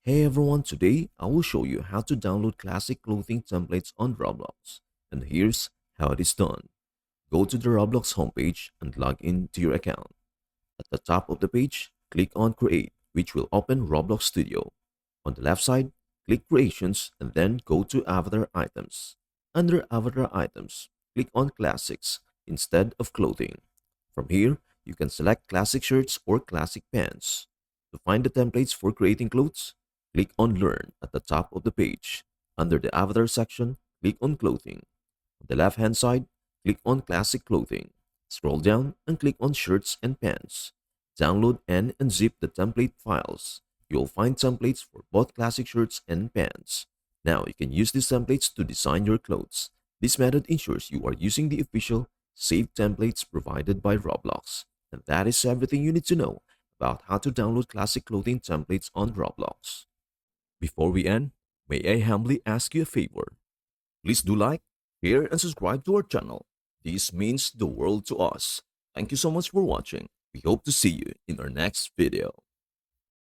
Hey everyone, today I will show you how to download classic clothing templates on Roblox. And here's how it is done. Go to the Roblox homepage and log into your account. At the top of the page, click on Create, which will open Roblox Studio. On the left side, click Creations and then go to Avatar Items. Under Avatar Items, click on Classics instead of Clothing. From here, you can select classic shirts or classic pants. To find the templates for creating clothes, click on Learn at the top of the page. Under the Avatar section, click on Clothing. On the left-hand side, click on Classic Clothing. Scroll down and click on Shirts and Pants. Download and unzip the template files. You'll find templates for both classic shirts and pants. Now you can use these templates to design your clothes. This method ensures you are using the official saved templates provided by Roblox. And that is everything you need to know about how to download classic clothing templates on Roblox. Before we end, may I humbly ask you a favor? Please do like, share, and subscribe to our channel. This means the world to us. Thank you so much for watching. We hope to see you in our next video.